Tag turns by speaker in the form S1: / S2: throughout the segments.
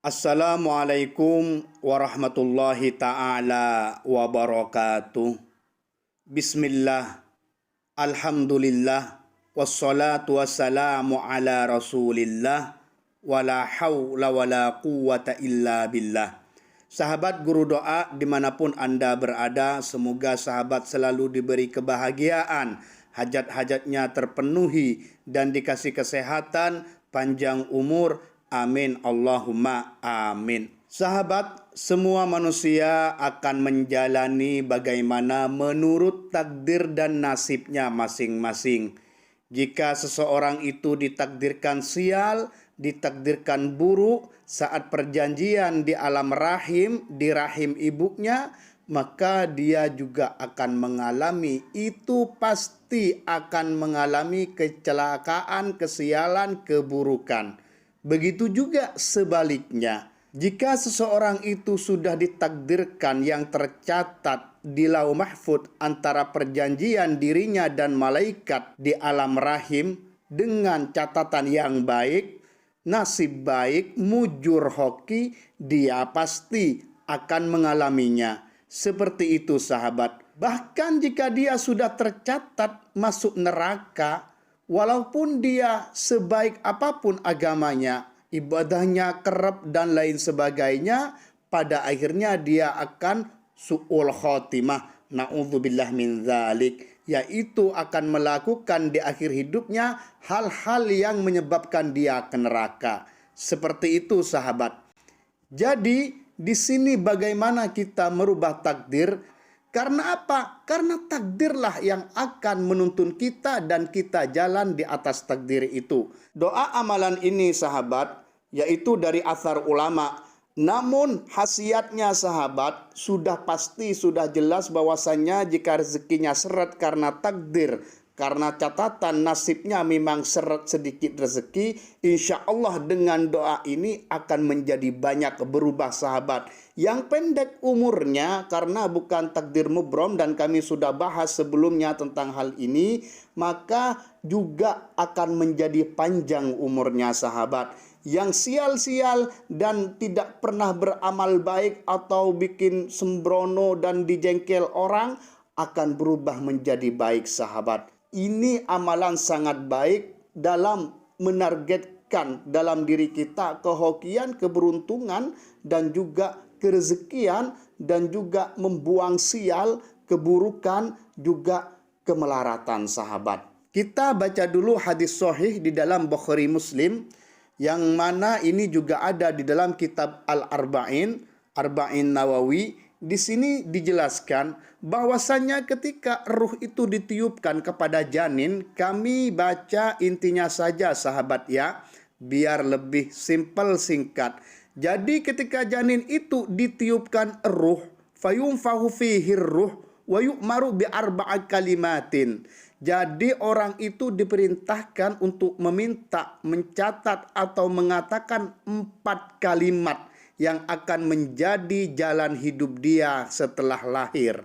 S1: Assalamualaikum warahmatullahi ta'ala wabarakatuh. Bismillah, alhamdulillah, wassalatu wassalamu ala rasulillah, wala hawla wala quwata illa billah. Sahabat Guru Doa dimanapun Anda berada, semoga sahabat selalu diberi kebahagiaan, hajat-hajatnya terpenuhi, dan dikasih kesehatan, panjang umur. Amin, Allahumma amin. Sahabat, semua manusia akan menjalani bagaimana menurut takdir dan nasibnya masing-masing. Jika seseorang itu ditakdirkan sial, ditakdirkan buruk saat perjanjian di alam rahim, di rahim ibunya, maka dia juga akan mengalami, itu pasti akan mengalami kecelakaan, kesialan, keburukan. Begitu juga sebaliknya, jika seseorang itu sudah ditakdirkan yang tercatat di Lauh Mahfuz antara perjanjian dirinya dan malaikat di alam rahim dengan catatan yang baik, nasib baik, mujur hoki, dia pasti akan mengalaminya. Seperti itu sahabat. Bahkan jika dia sudah tercatat masuk neraka, walaupun dia sebaik apapun agamanya, ibadahnya kerap dan lain sebagainya, pada akhirnya dia akan su'ul khotimah. Na'udzubillah min dzalik, yaitu akan melakukan di akhir hidupnya hal-hal yang menyebabkan dia ke neraka. Seperti itu sahabat. Jadi di sini bagaimana kita merubah takdir? Karena apa? Karena takdirlah yang akan menuntun kita dan kita jalan di atas takdir itu. Doa amalan ini sahabat, yaitu dari athar ulama. Namun khasiatnya sahabat sudah pasti, sudah jelas bahwasannya jika rezekinya seret karena takdir, karena catatan nasibnya memang seret sedikit rezeki, insya Allah dengan doa ini akan menjadi banyak berubah sahabat. Yang pendek umurnya karena bukan takdir mubrom dan kami sudah bahas sebelumnya tentang hal ini, maka juga akan menjadi panjang umurnya sahabat. Yang sial-sial dan tidak pernah beramal baik atau bikin sembrono dan dijengkel orang akan berubah menjadi baik sahabat. Ini amalan sangat baik dalam menargetkan dalam diri kita kehokian, keberuntungan, dan juga kerezekian, dan juga membuang sial, keburukan, juga kemelaratan sahabat. Kita baca dulu hadis sahih di dalam Bukhari Muslim, yang mana ini juga ada di dalam kitab Al-Arba'in, Arba'in Nawawi. Di sini dijelaskan bahwasannya ketika ruh itu ditiupkan kepada janin, kami baca intinya saja sahabat ya, biar lebih simpel singkat. Jadi ketika janin itu ditiupkan ruh, fayunfahu fihi ruh wa yu'maru bi arba'a kalimatin. Jadi orang itu diperintahkan untuk meminta, mencatat atau mengatakan 4 kalimat yang akan menjadi jalan hidup dia setelah lahir.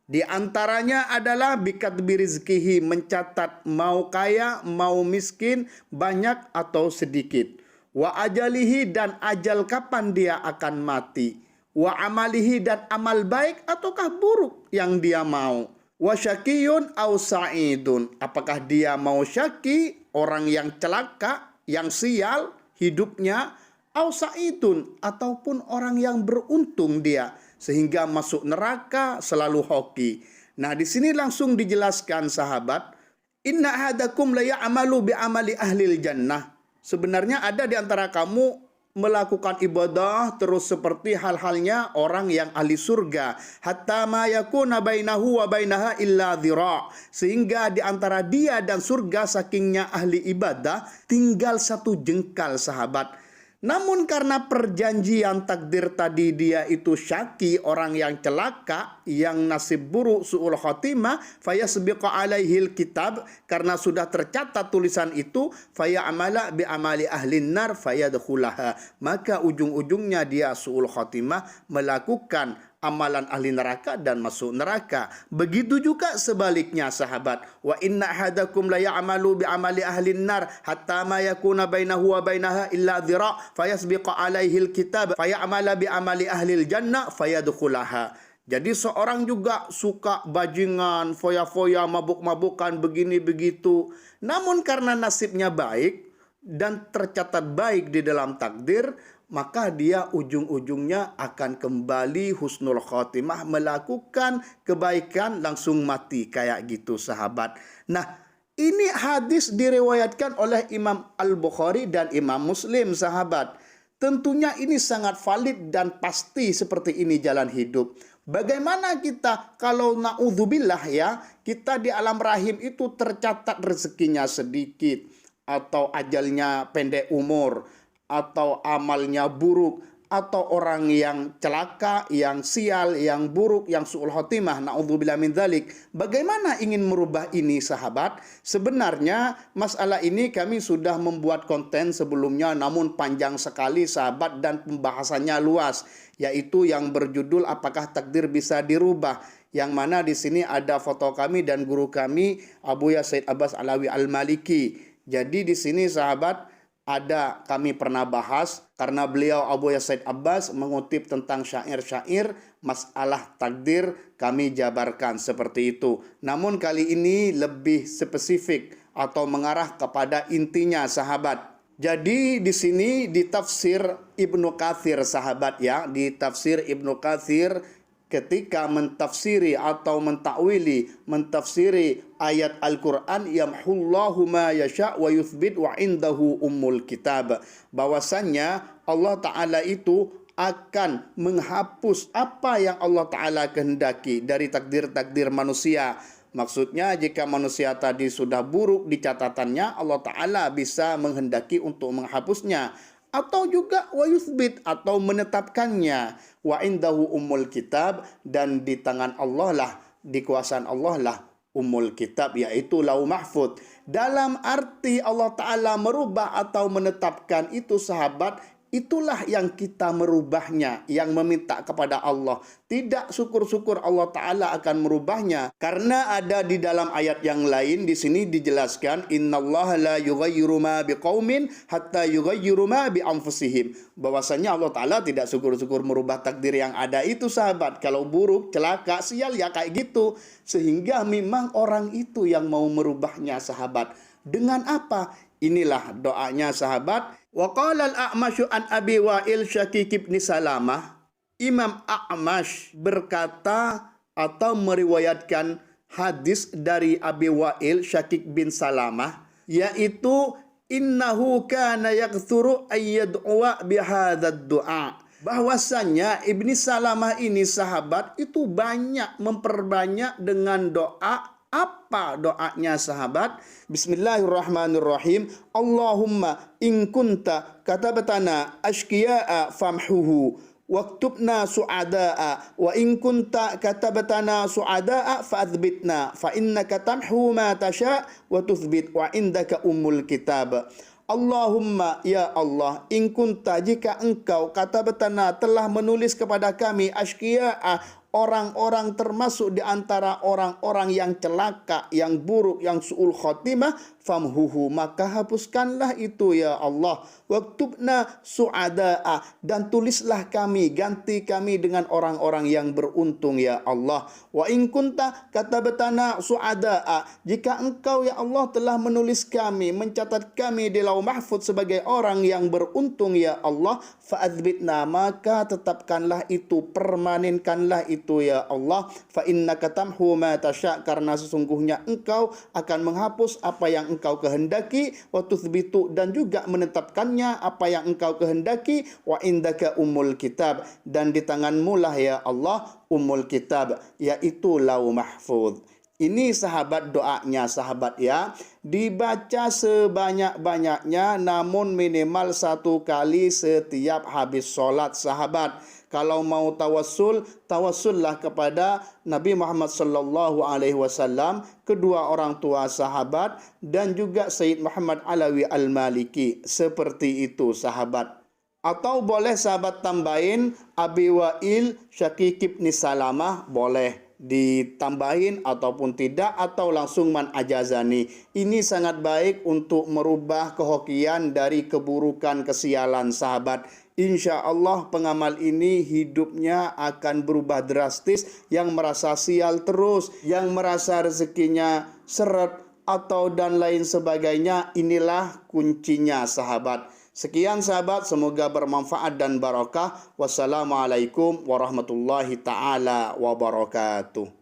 S1: Di antaranya adalah bikatbi rizkihi, mencatat mau kaya, mau miskin, banyak atau sedikit. Wa ajalihi, dan ajal kapan dia akan mati. Wa amalihi, dan amal baik ataukah buruk yang dia mau. Wa syakiyun au sa'idun, apakah dia mau syaki, orang yang celaka, yang sial hidupnya, au sa'idun, ataupun orang yang beruntung dia sehingga masuk neraka selalu hoki. Nah, di sini langsung dijelaskan sahabat, inna ahadakum la ya'malu bi amali ahlil jannah. Sebenarnya ada di antara kamu melakukan ibadah terus seperti hal-halnya orang yang ahli surga, hatta ma yakuna bainahu wa bainaha illa dhira', sehingga di antara dia dan surga sakingnya ahli ibadah tinggal 1 jengkal sahabat. Namun karena perjanjian takdir tadi dia itu syaki, orang yang celaka, yang nasib buruk, su'ul khotimah, fayasbiqu alaihil kitab, karena sudah tercatat tulisan itu, faya'amala bi amali ahlin nar fayadkhulaha, maka ujung-ujungnya dia su'ul khotimah, melakukan amalan ahli neraka dan masuk neraka. Begitu juga sebaliknya sahabat. Wa inna ahadakum la ya'malu bi amali ahli nar hatta ma yakuna bainahu wa bainaha illa dhira' fayasbiqu alaihi alkitab fayamala bi amali ahli jannah fayadkhulaha. Jadi seorang juga suka bajingan, foya-foya, mabuk-mabukan, begini begitu. Namun karena nasibnya baik dan tercatat baik di dalam takdir, maka dia ujung-ujungnya akan kembali husnul khotimah, melakukan kebaikan langsung mati kayak gitu sahabat. Nah, ini hadis diriwayatkan oleh Imam Al-Bukhari dan Imam Muslim sahabat. Tentunya ini sangat valid dan pasti seperti ini jalan hidup. Bagaimana kita kalau naudzubillah ya, kita di alam rahim itu tercatat rezekinya sedikit, atau ajalnya pendek umur, atau amalnya buruk, atau orang yang celaka, yang sial, yang buruk, yang su'ul khotimah, na'udzubillah min dzalik. Bagaimana ingin merubah ini sahabat? Sebenarnya masalah ini kami sudah membuat konten sebelumnya, namun panjang sekali sahabat dan pembahasannya luas, yaitu yang berjudul apakah takdir bisa dirubah, yang mana di sini ada foto kami dan guru kami Abuya Said Abbas Alawi Al-Maliki. Jadi di sini sahabat ada kami pernah bahas karena beliau Abuya Said Abbas mengutip tentang syair-syair masalah takdir, kami jabarkan seperti itu. Namun kali ini lebih spesifik atau mengarah kepada intinya sahabat. Jadi di sini di tafsir Ibnu Katsir sahabat ya, di tafsir Ibnu Katsir ketika mentafsiri atau mentafsiri ayat Al-Quran, yamhullahu ma yasha' wa yuthbit wa indahu ummul kitab, bahwasannya Allah Ta'ala itu akan menghapus apa yang Allah Ta'ala kehendaki dari takdir-takdir manusia. Maksudnya jika manusia tadi sudah buruk di catatannya, Allah Ta'ala bisa menghendaki untuk menghapusnya, atau juga wa yuthbit atau menetapkannya, wa indahu ummul kitab, dan di tangan Allah lah, di kuasaan Allah lah ummul kitab, yaitu lauh mahfud. Dalam arti Allah Ta'ala merubah atau menetapkan itu sahabat, itulah yang kita merubahnya, yang meminta kepada Allah. Tidak syukur-syukur Allah Ta'ala akan merubahnya. Karena ada di dalam ayat yang lain, di sini dijelaskan, innallaha la yughayyiru ma biqaumin hatta yughayyiru ma bi anfusihim. Bahwasanya Allah Ta'ala tidak syukur-syukur merubah takdir yang ada itu sahabat. Kalau buruk, celaka, sial ya kayak gitu. Sehingga memang orang itu yang mau merubahnya sahabat. Dengan apa? Inilah doanya sahabat. Wa qala al-A'masyu an Abi Wa'il Syakik bin Salamah. Imam A'mash berkata atau meriwayatkan hadis dari Abi Wa'il Syakik bin Salamah, yaitu innahu kana yakthuru ayyad'a bihadzal du'a. Bahwasanya Ibni Salamah ini sahabat itu banyak memperbanyak dengan doa. Apa doanya sahabat? Bismillahirrahmanirrahim. Allahumma in kunta katabatana ashqiya'a famhuhu waktubna su'ada'a wa in kunta katabatana su'ada'a fa'adhbitna fa innaka tamhu ma tasha' wa tuthbit wa indaka ummul kitab. Allahumma ya Allah, in kunta jika engkau katabatana telah menulis kepada kami ashqiya'a orang-orang termasuk di antara orang-orang yang celaka, yang buruk, yang su'ul khotimah, famhuhu maka hapuskanlah itu ya Allah. Waktubna su'ada'a dan tulislah kami, ganti kami dengan orang-orang yang beruntung ya Allah. Wa in kunta katabatana su'ada'a jika engkau ya Allah telah menulis kami, mencatat kami di lauh mahfud sebagai orang yang beruntung ya Allah, fa'adzbitna maka tetapkanlah itu, permanenkanlah itu ya Allah. Fa innaka tamhu ma tasya karena sesungguhnya engkau akan menghapus apa yang engkau kehendaki, wa tuthbitu dan juga menetapkannya apa yang engkau kehendaki, wa indaka ummul kitab dan di tanganmu lah ya Allah ummul kitab, yaitu lauh mahfud. Ini sahabat doanya sahabat ya, dibaca sebanyak-banyaknya namun minimal 1 kali setiap habis sholat sahabat. Kalau mau tawassul, tawassullah kepada Nabi Muhammad sallallahu alaihi wasallam, kedua orang tua sahabat dan juga Sayyid Muhammad Alawi Al-Maliki. Seperti itu sahabat. Atau boleh sahabat tambahin Abi Wa'il Syakik ibn Salamah, boleh ditambahin ataupun tidak, atau langsung man ajazani. Ini sangat baik untuk merubah kehokian dari keburukan kesialan sahabat. Insya Allah pengamal ini hidupnya akan berubah drastis. Yang merasa sial terus, yang merasa rezekinya seret atau dan lain sebagainya, inilah kuncinya sahabat. Sekian sahabat, semoga bermanfaat dan barokah. Wassalamualaikum warahmatullahi ta'ala wabarakatuh.